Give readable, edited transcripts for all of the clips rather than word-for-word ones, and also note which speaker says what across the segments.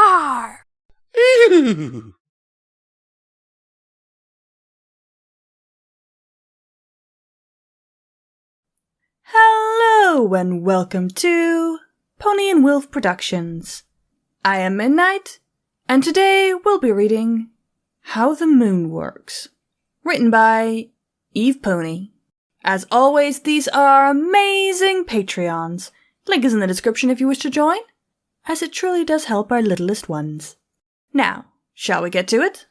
Speaker 1: Rawr!
Speaker 2: Ew.
Speaker 1: Hello and welcome to Pony&Wolf Productions. I am Midnight, and today we'll be reading How the Moon Works, written by EvePony. As always, these are amazing Patreons. Link is in the description if you wish to join, as it truly does help our littlest ones. Now, shall we get to it?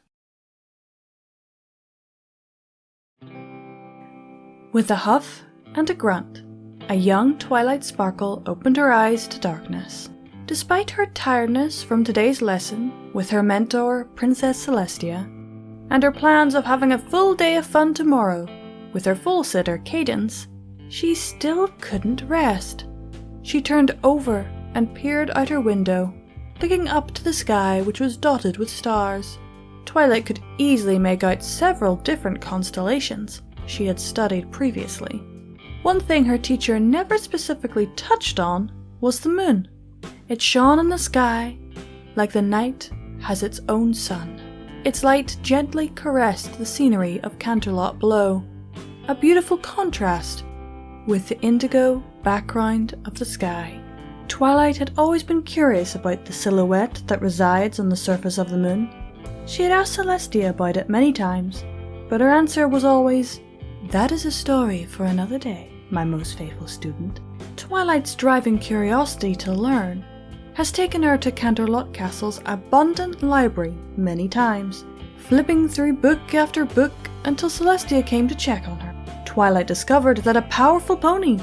Speaker 1: With a huff and a grunt, a young Twilight Sparkle opened her eyes to darkness. Despite her tiredness from today's lesson with her mentor, Princess Celestia, and her plans of having a full day of fun tomorrow with her full sitter, Cadence, she still couldn't rest. She turned over and peered out her window, looking up to the sky which was dotted with stars. Twilight could easily make out several different constellations she had studied previously. One thing her teacher never specifically touched on was the moon. It shone in the sky like the night has its own sun. Its light gently caressed the scenery of Canterlot below, a beautiful contrast with the indigo background of the sky. Twilight had always been curious about the silhouette that resides on the surface of the moon. She had asked Celestia about it many times, but her answer was always, "That is a story for another day, my most faithful student." Twilight's driving curiosity to learn has taken her to Canterlot Castle's abundant library many times, flipping through book after book until Celestia came to check on her. Twilight discovered that a powerful pony,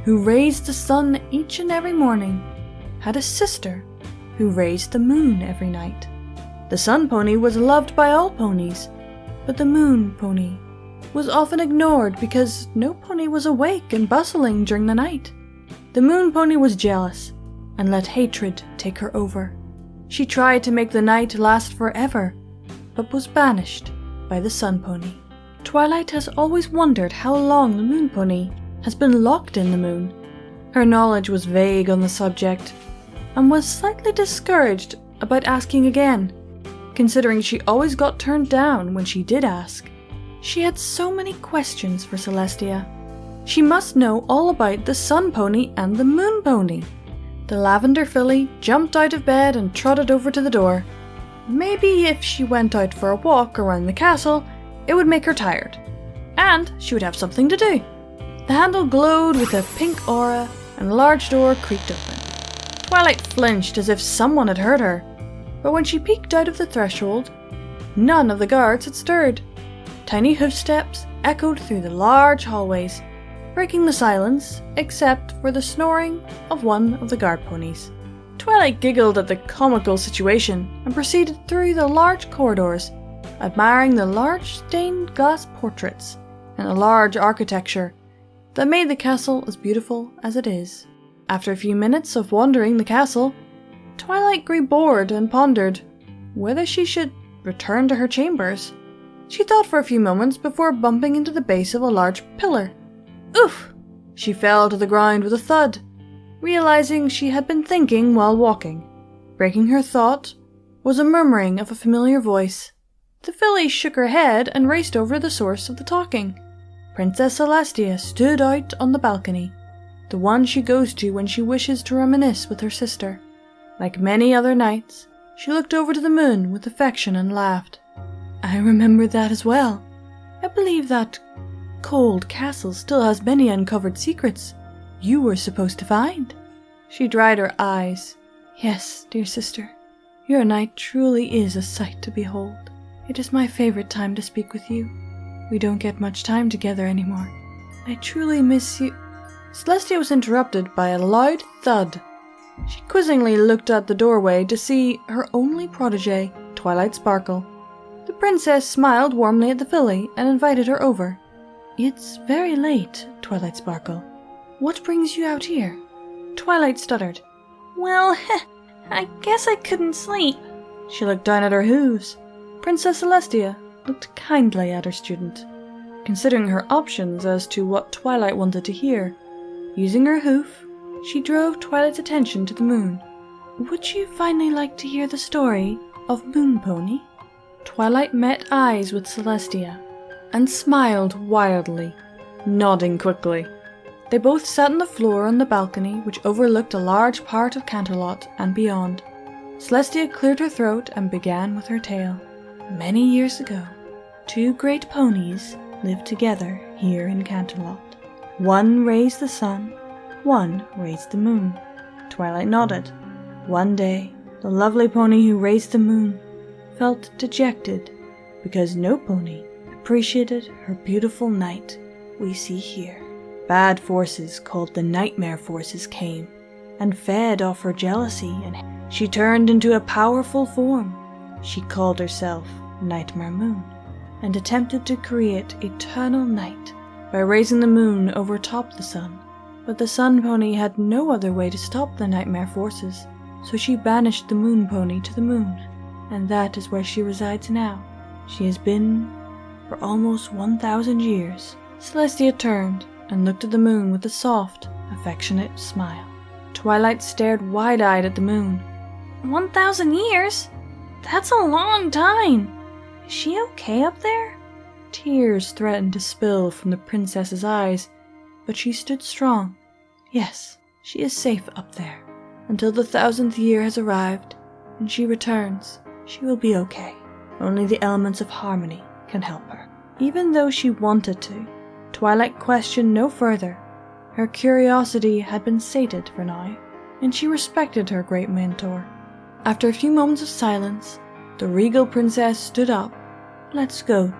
Speaker 1: who raised the sun each and every morning, had a sister who raised the moon every night. The sun pony was loved by all ponies, but the moon pony was often ignored because no pony was awake and bustling during the night. The moon pony was jealous and let hatred take her over. She tried to make the night last forever, but was banished by the sun pony. Twilight has always wondered how long the moon pony has been locked in the moon. Her knowledge was vague on the subject, and was slightly discouraged about asking again, considering she always got turned down when she did ask. She had so many questions for Celestia. She must know all about the sun pony and the moon pony. The lavender filly jumped out of bed and trotted over to the door. Maybe if she went out for a walk around the castle, it would make her tired, and she would have something to do. The handle glowed with a pink aura, and the large door creaked open. Twilight flinched as if someone had heard her, but when she peeked out of the threshold, none of the guards had stirred. Tiny hoofsteps echoed through the large hallways, breaking the silence except for the snoring of one of the guard ponies. Twilight giggled at the comical situation and proceeded through the large corridors, admiring the large stained glass portraits and the large architecture that made the castle as beautiful as it is. After a few minutes of wandering the castle, Twilight grew bored and pondered whether she should return to her chambers. She thought for a few moments before bumping into the base of a large pillar. Oof! She fell to the ground with a thud, realizing she had been thinking while walking. Breaking her thought was a murmuring of a familiar voice. The filly shook her head and raced over to the source of the talking. Princess Celestia stood out on the balcony, the one she goes to when she wishes to reminisce with her sister. Like many other nights, she looked over to the moon with affection and laughed. "I remember that as well. I believe that cold castle still has many uncovered secrets you were supposed to find." She dried her eyes. "Yes, dear sister, your night truly is a sight to behold. It is my favorite time to speak with you. We don't get much time together anymore. I truly miss you." Celestia was interrupted by a loud thud. She quizzingly looked at the doorway to see her only protégé, Twilight Sparkle. The princess smiled warmly at the filly and invited her over. "It's very late, Twilight Sparkle. What brings you out here?" Twilight stuttered. "Well, I guess I couldn't sleep." She looked down at her hooves. Princess Celestia looked kindly at her student, considering her options as to what Twilight wanted to hear. Using her hoof, she drove Twilight's attention to the moon. Would you finally like to hear the story of Moon Pony? Twilight met eyes with Celestia and smiled wildly, nodding quickly. They both sat on the floor on the balcony which overlooked a large part of Canterlot and beyond. Celestia cleared her throat and began with her tale. Many years ago, 2 great ponies lived together here in Canterlot. One raised the sun, one raised the moon. Twilight nodded. One day, the lovely pony who raised the moon felt dejected because no pony appreciated her beautiful night we see here. Bad forces called the Nightmare Forces came and fed off her jealousy, and she turned into a powerful form. She called herself Nightmare Moon and attempted to create eternal night by raising the moon over top the sun. But the Sun Pony had no other way to stop the Nightmare Forces, so she banished the Moon Pony to the moon, and that is where she resides now. She has been for almost 1,000 years. Celestia turned and looked at the moon with a soft, affectionate smile. Twilight stared wide-eyed at the moon. 1,000 years? That's a long time. Is she okay up there? Tears threatened to spill from the princess's eyes, but she stood strong. Yes, she is safe up there. Until the 1,000th year has arrived, and she returns, she will be okay. Only the elements of harmony can help her. Even though she wanted to, Twilight questioned no further. Her curiosity had been sated for now, and she respected her great mentor. After a few moments of silence, the regal princess stood up. Let's go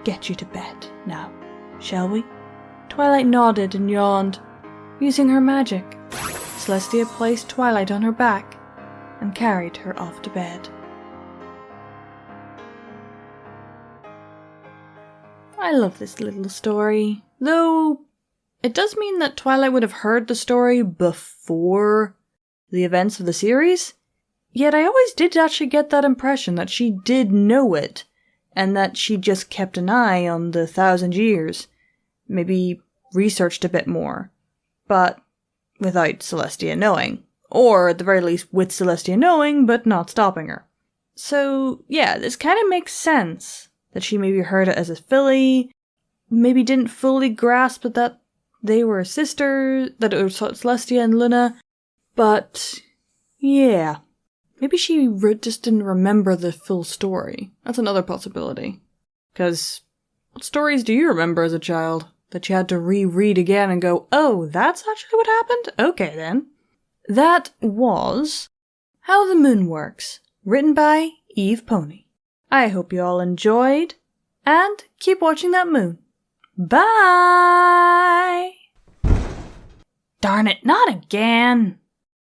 Speaker 1: get you to bed now, shall we? Twilight nodded and yawned. Using her magic, Celestia placed Twilight on her back and carried her off to bed. I love this little story, though it does mean that Twilight would have heard the story before the events of the series. Yet I always did actually get that impression that she did know it, and that she just kept an eye on the 1,000 years, maybe researched a bit more, but without Celestia knowing. Or at the very least with Celestia knowing, but not stopping her. So yeah, this kind of makes sense, that she maybe heard it as a filly, maybe didn't fully grasp that they were sisters, that it was Celestia and Luna, but yeah. Maybe she just didn't remember the full story. That's another possibility. Because what stories do you remember as a child that you had to reread again and go, oh, that's actually what happened? Okay then. That was How the Moon Works, written by EvePony. I hope you all enjoyed, and keep watching that moon. Bye! Darn it, not again!